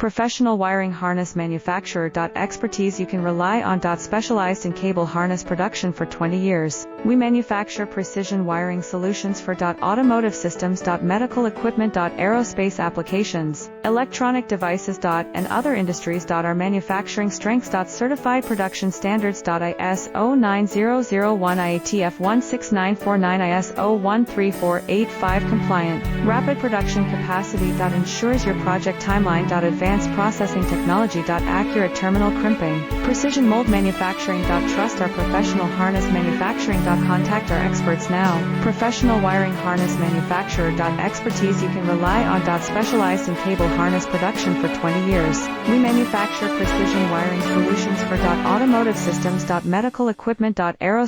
Professional wiring harness manufacturer. Expertise you can rely on. Specialized in cable harness production for 20 years. We manufacture precision wiring solutions for automotive systems, medical equipment, aerospace applications, electronic devices, and other industries. Our manufacturing strengths. Certified production standards. ISO 9001 IATF 16949 ISO 13485 compliant. Rapid production capacity. Ensures your project timeline. Advanced processing technology. Accurate terminal crimping. Precision mold manufacturing. Trust our professional harness manufacturing. Contact our experts now. Professional wiring harness manufacturer. Expertise you can rely on. Specialized in cable harness production for 20 years. We manufacture precision wiring solutions for automotive systems, medical equipment, aerospace